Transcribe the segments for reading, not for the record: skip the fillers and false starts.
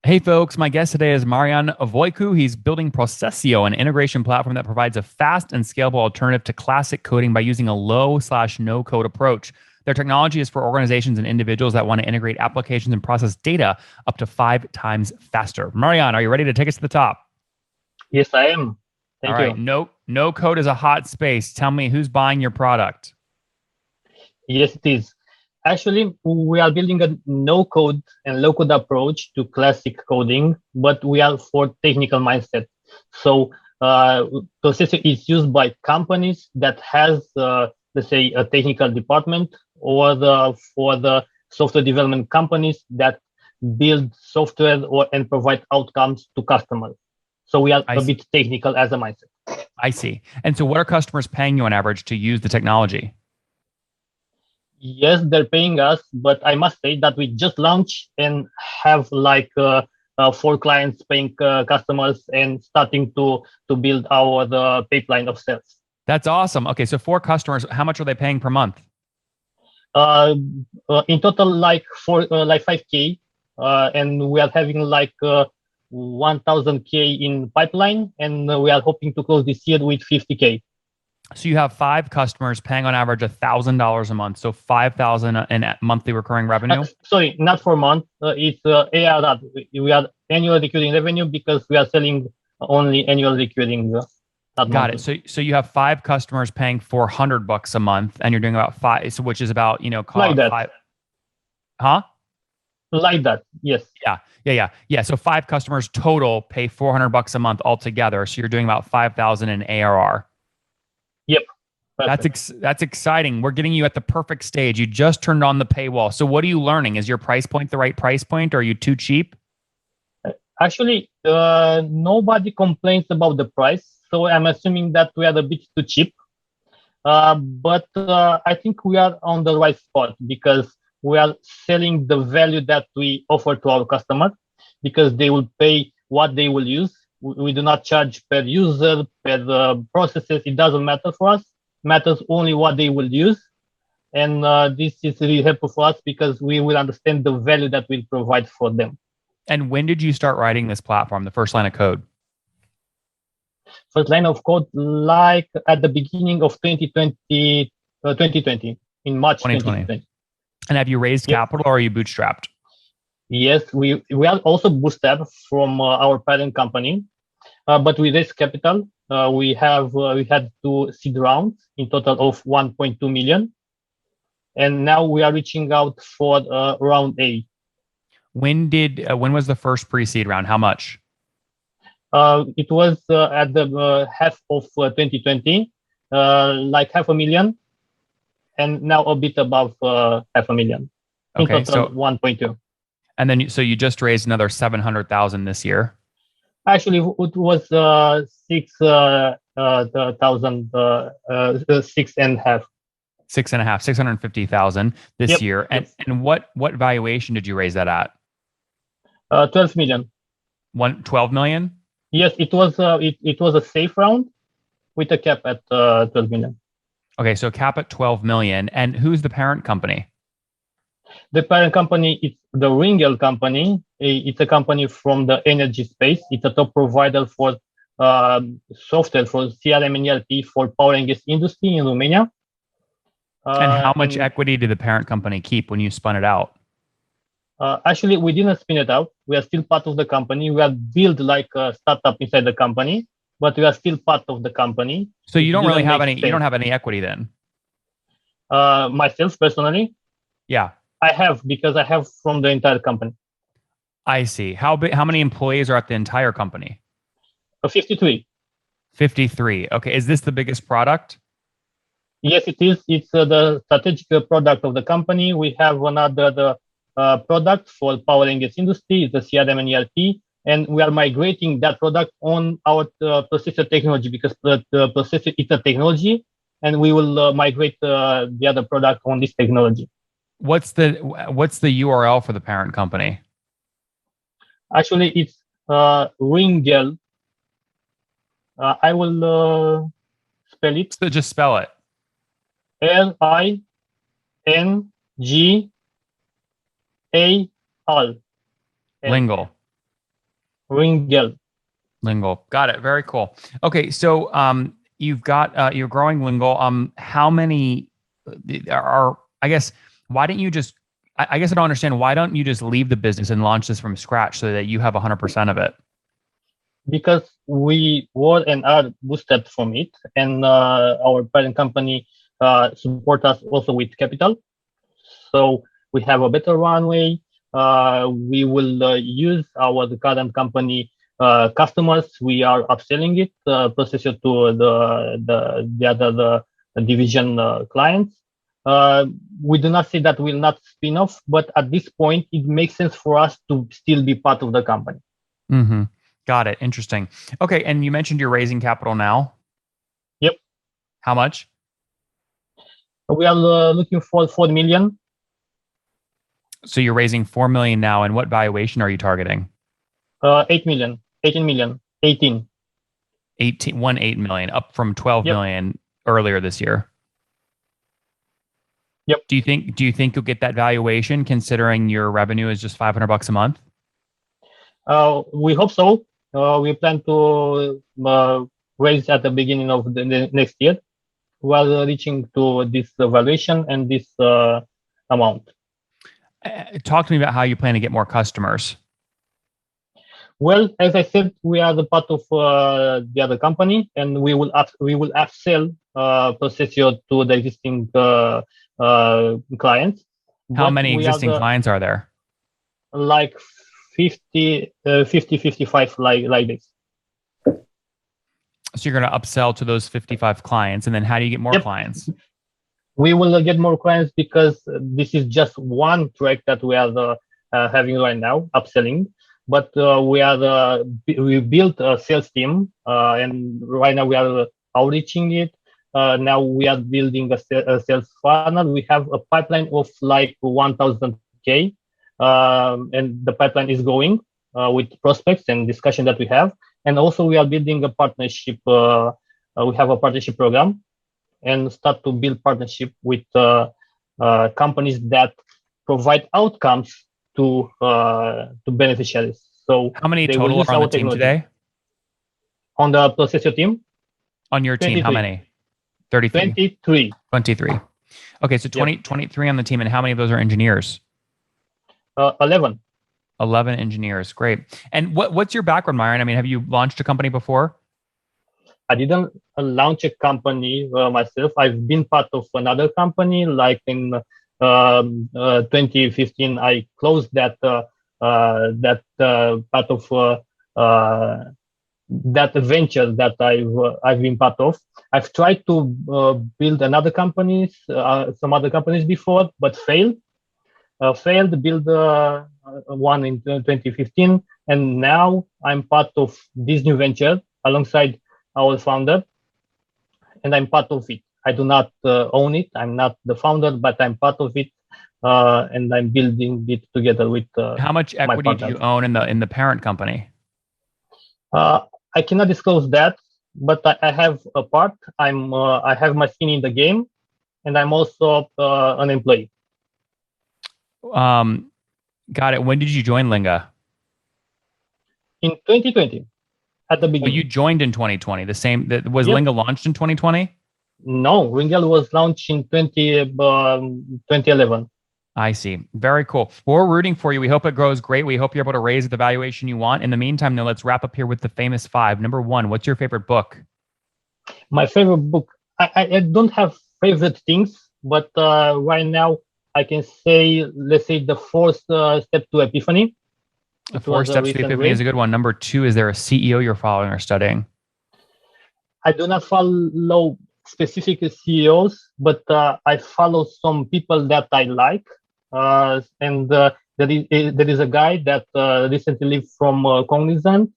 Hey folks, my guest today is Marian Avoiku. He's building Procesio, an integration platform that provides a fast and scalable alternative to classic coding by using a low/no code approach. Their technology is for organizations and individuals that want to integrate applications and process data up to 5 times faster. Marian, are you ready to take us to the top? Yes, I am. All Thank right, you. no code is a hot space. Tell me who's buying your product. Yes, it is. Actually, we are building a no-code and low-code approach to classic coding, but we are for technical mindset. So, Procesio is used by companies that has, let's say, a technical department, or for the software development companies that build software and provide outcomes to customers. So we are I a bit technical as a mindset. I see. And so, what are customers paying you on average to use the technology? Yes, they're paying us, but I must say that we just launched and have like four clients paying customers and starting to build our the pipeline of sales. That's awesome. Okay, so four customers, how much are they paying per month? Uh, in total, like 5K, and we are having like 1,000K in pipeline, and we are hoping to close this year with 50K. So you have five customers paying on average $1,000 a month. So 5,000 in monthly recurring revenue. Sorry, not for month. It's ARR. We are annual recurring revenue because we are selling only annual recurring, not Got it. monthly. So you have five customers paying $400 a month, and you're doing about five, so which is about call Like it that. five, huh? Like that. Yes. Yeah. So five customers total pay $400 a month altogether. So you're doing about 5,000 in ARR. Yep. Perfect. That's exciting. We're getting you at the perfect stage. You just turned on the paywall. So what are you learning? Is your price point the right price point? Or are you too cheap? Actually, nobody complains about the price, so I'm assuming that we are a bit too cheap. But I think we are on the right spot because we are selling the value that we offer to our customer because they will pay what they will use. We do not charge per user, per processes. It doesn't matter for us. Matters only what they will use. And this is really helpful for us because we will understand the value that we provide for them. And when did you start writing this platform, the first line of code? First line of code, like at the beginning of 2020, in March 2020. 2020. And have you raised Yep. capital or are you bootstrapped? Yes, we are also bootstrapped from our parent company, but we raised capital. We had two seed rounds in total of 1.2 million, and now we are reaching out for round A. When was the first pre-seed round? How much? It was at the half of 2020, like 500,000, and now a bit above 500,000. In Okay, total, so 1.2. and then so you just raised another 700,000 this year. Actually, it was 6,000, 6.5. Six and a half, 650,000 this Yep, year. And yep. and what valuation did you raise that at? 12 million. 12 million? Yes, it was a safe round with a cap at 12 million. Okay, so cap at 12 million. And who's the parent company? The parent company is the Ringel company. It's a company from the energy space. It's a top provider for software for CRM and ERP for power and gas industry in Romania. And how much And equity did the parent company keep when you spun it out? Actually, we didn't spin it out. We are still part of the company. We are built like a startup inside the company, but we are still part of the company. So It you don't really didn't have make any, you don't sense. have any equity then. Myself personally, Yeah, I have because I have from the entire company. I see. How many employees are at the entire company? 53. 53. Okay, is this the biggest product? Yes, it is. It's the strategic product of the company. We have another product for power and gas industry, it's the CRM and ERP, and we are migrating that product on our processor technology because the processor is a technology, and we will migrate the other product on this technology. What's the URL for the parent company? Actually, it's Ringel. I will spell it So just spell it. Lingal. Lingle. Ringel. Lingual. Got it. Very cool. Okay, so you've got you're growing Lingual. How many are I guess why don't you just I guess I don't understand why don't you just leave the business and launch this from scratch so that you have 100% of it? Because we were and are boosted from it, and our parent company support us also with capital. So we have a better runway. We will use our current company customers. We are upselling it, Procesio to the other the division clients. We do not say that will not spin off, but at this point, it makes sense for us to still be part of the company. Mm-hmm. Got it. Interesting. Okay, and you mentioned you're raising capital now. Yep. How much? We are looking for 4 million. So you're raising 4 million now, and what valuation are you targeting? 8 million, 18 million, 18. 8 million, up from 12 Yep. million earlier this year. Yep. Do you think you'll get that valuation considering your revenue is just $500 a month? We hope so. We plan to raise at the beginning of the next year while reaching to this valuation and this amount. Talk to me about how you plan to get more customers. Well, as I said, we are the part of the other company, and we will upsell Procesio to the existing clients. How many existing clients are there? Like 55 like this. So you're going to upsell to those 55 clients, and then how do you get more clients? We will get more clients because this is just one track that we are having right now, upselling. But we built a sales team, and right now we are outreaching it. Now we are building a sales funnel. We have a pipeline of like 1,000K, and the pipeline is going with prospects and discussion that we have. And also we are building a partnership. We have a partnership program and start to build partnership with companies that provide outcomes to beneficiaries. So how many total are on the team today? On the Procesio team? On your team, how many? 33. 23. 23. Okay, so 23 on the team, and how many of those are engineers? 11. 11 engineers. Great. And what's your background, Marian? I mean, have you launched a company before? I didn't launch a company myself. I've been part of another company, like in 2015. I closed that part of that venture that I've been part of. I've tried to build another companies, some other companies before, but failed. Failed to build one in 2015, and now I'm part of this new venture alongside our founder, and I'm part of it. I do not own it. I'm not the founder, but I'm part of it, and I'm building it together with. How much equity do you own in the parent company? I cannot disclose that, but I have a part. I have my skin in the game, and I'm also an employee. Got it. When did you join Linga? In 2020, at the beginning. Oh, you joined in 2020. Was Linga launched in 2020? No, Ringel was launched in 2011. I see. Very cool. Well, we're rooting for you. We hope it grows great. We hope you're able to raise the valuation you want. In the meantime, though, let's wrap up here with the famous 5. Number 1, what's your favorite book? My favorite book. I don't have favorite things, but right now I can say, let's say, the 4th Step to Epiphany. The 4 Steps to Epiphany is a good one. Number 2, is there a CEO you're following or studying? I do not follow specific CEOs, but I follow some people that I like. And there is a guy that recently left from Cognizant.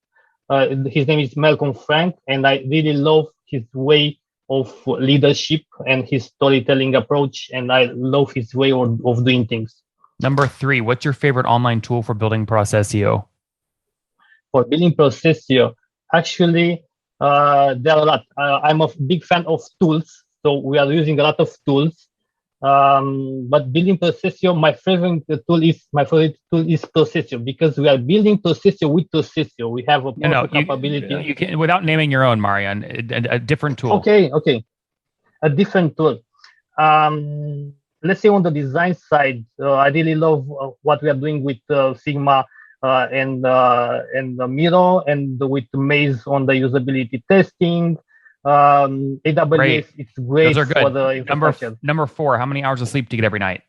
His name is Malcolm Frank, and I really love his way of leadership and his storytelling approach, and I love his way of doing things. Number 3, what's your favorite online tool for building Procesio? For building Procesio, actually, there are a lot. I'm a big fan of tools, so we are using a lot of tools. But building Procesio, my favorite tool is Procesio, because we are building Procesio with Procesio. We have a powerful capability. You can, without naming your own, Marian, a different tool. Okay, a different tool. Let's say on the design side, I really love what we are doing with Sigma and Miro, and with Maze on the usability testing. AWS, Great. it's great Those are good. for the infrastructure. Number 4, how many hours of sleep do you get every night?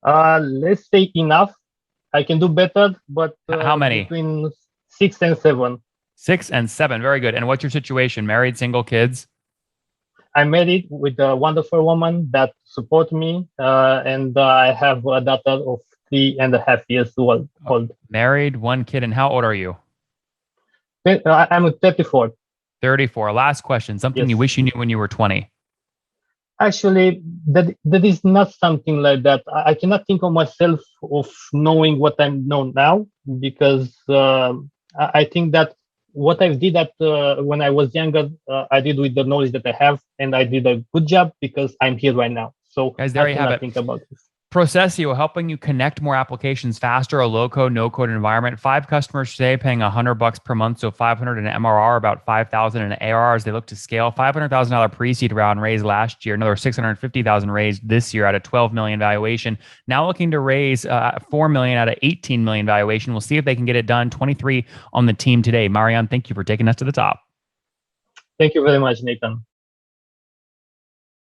Let's say enough. I can do better, but how many? Between 6 and 7. 6 and 7, very good. And what's your situation? Married, single, kids? I'm married with a wonderful woman that supports me, and I have a daughter of 3.5 years old. Married, 1 kid, and how old are you? I'm 34. 34. Last question. Something you wish you knew when you were 20. Actually, that is not something like that. I cannot think of myself of knowing what I know now, because I think that what I did when I was younger, I did with the knowledge that I have, and I did a good job because I'm here right now. So guys, there I you have it. Think about this. Procesio, helping you connect more applications faster, a low-code, no-code environment. 5 customers today paying $100 per month, so $500 in MRR, about $5,000 in ARR as they look to scale. $500,000 pre-seed round raised last year, another $650,000 raised this year at a $12 million valuation. Now looking to raise $4 million at an $18 million valuation. We'll see if they can get it done. 23 on the team today. Marian, thank you for taking us to the top. Thank you very much, Nathan.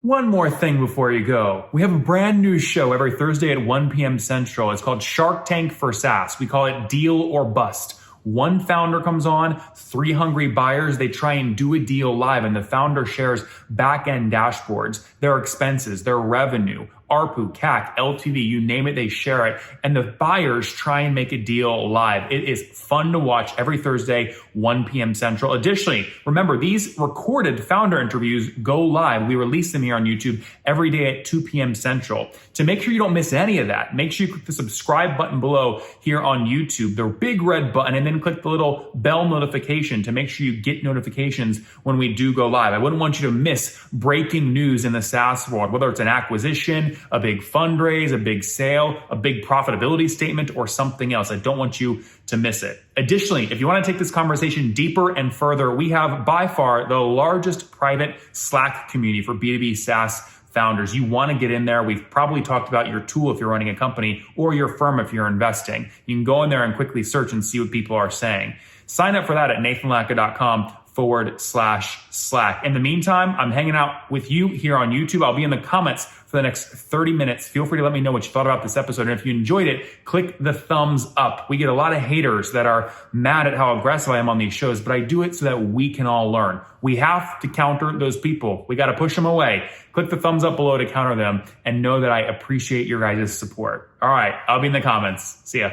One more thing before you go. We have a brand new show every Thursday at 1 p.m. Central. It's called Shark Tank for SaaS. We call it Deal or Bust. One founder comes on, 3 hungry buyers. They try and do a deal live, and the founder shares back-end dashboards, their expenses, their revenue, ARPU, CAC, LTV, you name it, they share it. And the buyers try and make a deal live. It is fun to watch every Thursday, 1 p.m. Central. Additionally, remember, these recorded founder interviews go live. We release them here on YouTube every day at 2 p.m. Central. To make sure you don't miss any of that, make sure you click the subscribe button below here on YouTube, the big red button, and then click the little bell notification to make sure you get notifications when we do go live. I wouldn't want you to miss breaking news in the SaaS world, whether it's an acquisition, a big fundraise, a big sale, a big profitability statement, or something else. I don't want you to miss it. Additionally, if you want to take this conversation deeper and further, we have by far the largest private Slack community for B2B SaaS founders. You want to get in there. We've probably talked about your tool if you're running a company, or your firm if you're investing. You can go in there and quickly search and see what people are saying. Sign up for that at nathanlatka.com/Slack. In the meantime, I'm hanging out with you here on YouTube. I'll be in the comments for the next 30 minutes. Feel free to let me know what you thought about this episode. And if you enjoyed it, click the thumbs up. We get a lot of haters that are mad at how aggressive I am on these shows, but I do it so that we can all learn. We have to counter those people. We got to push them away. Click the thumbs up below to counter them, and know that I appreciate your guys' support. All right, I'll be in the comments. See ya.